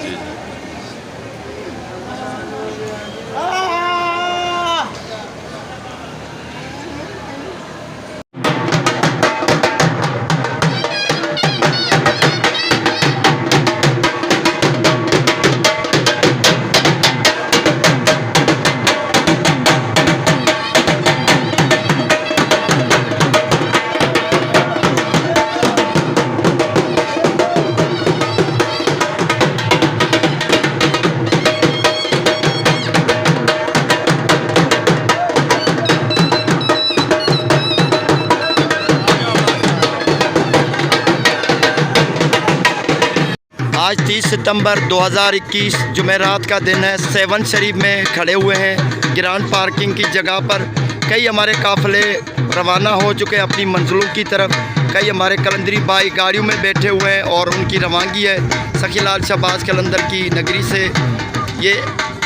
जी। आज 30 सितंबर 2021 जुमेरात का दिन है। सेवन शरीफ में खड़े हुए हैं ग्रांड पार्किंग की जगह पर। कई हमारे काफ़िले रवाना हो चुके हैं अपनी मंजिलों की तरफ। कई हमारे कलंदरी भाई गाड़ियों में बैठे हुए हैं और उनकी रवानगी है सखीलाल शहबाज कलंदर की नगरी से। ये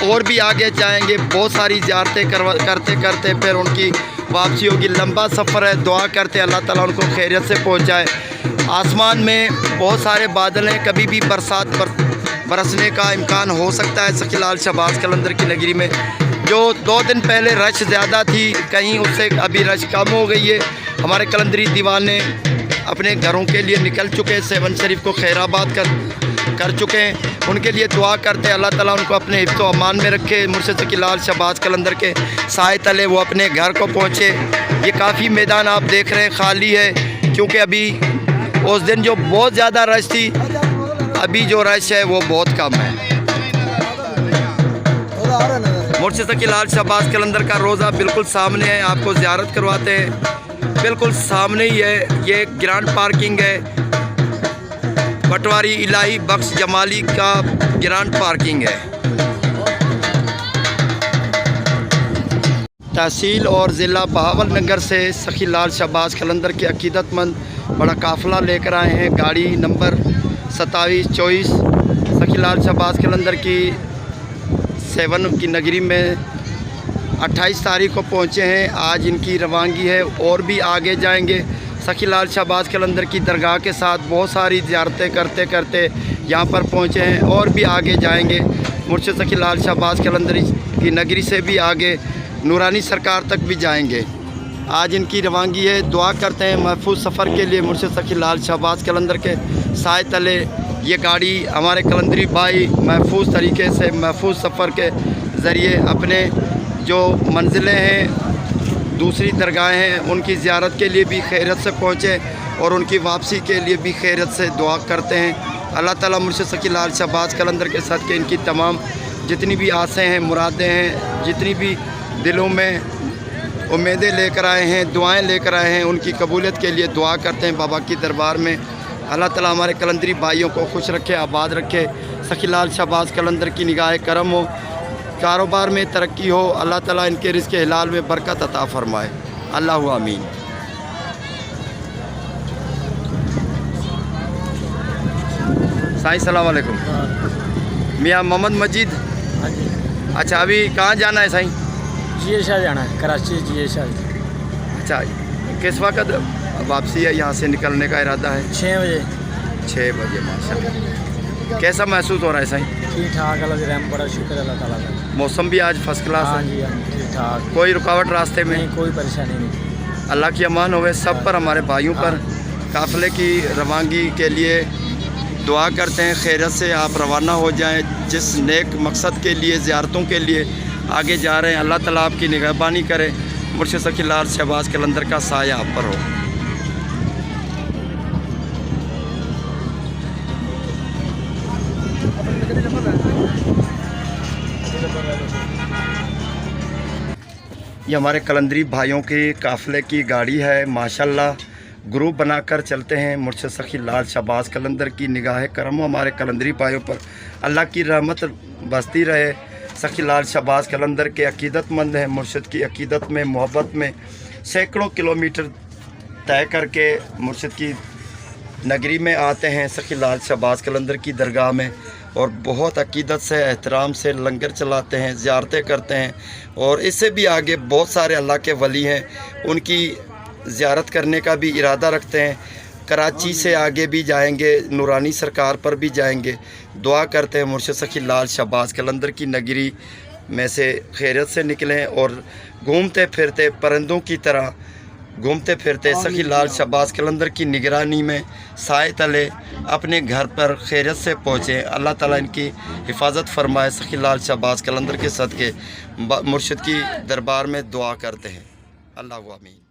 और भी आगे जाएंगे, बहुत सारी ज़ियारतें करते करते फिर उनकी वापसी होगी। लंबा सफ़र है, दुआ करते अल्लाह ताला उनको खैरियत से पहुँचाए। आसमान में बहुत सारे बादल हैं, कभी भी बरसात बरसने का इम्कान हो सकता है सखीलाल शहबाज कलंदर की नगरी में। जो 2 दिन पहले रश ज़्यादा थी, कहीं उससे अभी रश कम हो गई है। हमारे कलंदरी दीवाने अपने घरों के लिए निकल चुके हैं, सेवन शरीफ को खैराबाद कर चुके हैं। उनके लिए दुआ करते हैं अल्लाह ताला उनको अपने हिफ्ज़ व अमान में रखे। मुर्शिद सखीलाल शहबाज कलंदर के साए तले वो अपने घर को पहुँचे। ये काफ़ी मैदान आप देख रहे हैं खाली है, क्योंकि अभी उस दिन जो बहुत ज़्यादा रश थी, अभी जो रश है वो बहुत कम है। मुर्शिद सखीलाल शहबाज कलंदर का रोज़ा बिल्कुल सामने है, आपको ज़ियारत करवाते हैं। बिल्कुल सामने ही है, ये ग्रांड पार्किंग है, पटवारी इलाही बख्श जमाली का ग्रांड पार्किंग है। तहसील और ज़िला बहावलनगर से सखीलाल शहबाज कलंदर के अकीदतमंद बड़ा काफ़िला लेकर आए हैं। गाड़ी नंबर 2724 सखीलाल शहबाज कलंदर की सेवन की नगरी में 28 तारीख को पहुँचे हैं। आज इनकी रवानगी है और भी आगे जाएंगे। सखीलाल शहबाज कलंदर की दरगाह के साथ बहुत सारी ज़ियारतें करते करते यहाँ पर पहुँचे हैं और भी आगे जाएंगे। मुर्शिद सखीलाल शहबाज कलंदर की नगरी से भी आगे नूरानी सरकार तक भी जाएंगे। आज इनकी रवानगी है। दुआ करते हैं महफूज सफ़र के लिए मुर्शिद सखीलाल शहबाज कलंदर के साए तले ये गाड़ी हमारे कलंदरी भाई महफूज तरीके से महफूज सफ़र के ज़रिए अपने जो मंजिलें हैं, दूसरी दरगाहें हैं, उनकी ज़ियारत के लिए भी खैरियत से पहुँचे और उनकी वापसी के लिए भी खैरियत से दुआ करते हैं। अल्लाह ताला मुर्शिद सखीलाल शहबाज कलंदर के साथ के इनकी तमाम जितनी भी आसें हैं, मुरादें हैं, जितनी भी दिलों में उम्मीदें लेकर आए हैं, दुआएं लेकर आए हैं, उनकी कबूलियत के लिए दुआ करते हैं बाबा की दरबार में। अल्लाह ताला हमारे कलंदरी भाइयों को खुश रखे, आबाद रखे। सखीलाल शहबाज कलंदर की निगाह करम हो, कारोबार में तरक्की हो। अल्लाह ताला इनके रिज़्क़ हिलाल में बरकत अता फ़रमाए। अल्लाहु आमीन। साईं सलाम अलैकुम। मियाँ मोहम्मद मजीद। अच्छा, अभी कहाँ जाना है साईं? GA जाना है, कराची GA। अच्छा, किस वक्त वापसी है, यहाँ से निकलने का इरादा है? 6 बजे। 6 बजे, माशाल्लाह। कैसा महसूस हो रहा है साईं? ठीक ठाक, अल्लाह का रहम, बड़ा शुक्र अल्लाह ताला का। मौसम भी आज फर्स्ट क्लास हाँ है? जी, हाँ ठीक ठाक। कोई रुकावट रास्ते में? नहीं, कोई परेशानी नहीं। अल्लाह की अमान होवे सब पर, हमारे भाइयों पर। काफ़िले की रवानगी के लिए दुआ करते हैं खैरियत से आप रवाना हो जाएं। जिस नेक मकसद के लिए, ज़ियारतों के लिए आगे जा रहे हैं, अल्लाह ताला आपकी निगहबानी करे। मुर्शिद सखीलाल शहबाज कलंदर का साया आप पर हो। ये हमारे कलंदरी भाइयों के काफ़िले की गाड़ी है, माशाल्लाह। ग्रुप बनाकर चलते हैं। मुर्शिद सखीलाल शहबाज कलंदर की निगाह करम हमारे कलंदरी भाइयों पर, अल्लाह की रहमत बसती रहे। सखीलाल शहबाज कलंदर के अकीदतमंद हैं, मुर्शिद की अकीदत में, मोहब्बत में सैकड़ों किलोमीटर तय करके मुर्शिद की नगरी में आते हैं, सखीलाल शहबाज कलंदर की दरगाह में, और बहुत अकीदत से, एहतराम से लंगर चलाते हैं, ज़ियारतें करते हैं। और इससे भी आगे बहुत सारे अल्लाह के वली हैं, उनकी ज़ियारत करने का भी इरादा रखते हैं। कराची से आगे भी जाएंगे, नूरानी सरकार पर भी जाएंगे। दुआ करते हैं मुर्शिद सखी लाल शहबाज कलंदर की नगरी में से खैरियत से निकलें और घूमते फिरते परिंदों की तरह घूमते फिरते सखी लाल शहबाज कलंदर की निगरानी में साए तले अपने घर पर खैरियत से पहुँचें। अल्लाह ताला इनकी हिफाजत फरमाए। सखी लाल शहबाज कलंदर के सदक़े मुर्शिद की दरबार में दुआ करते हैं। अल्लाह आमीन।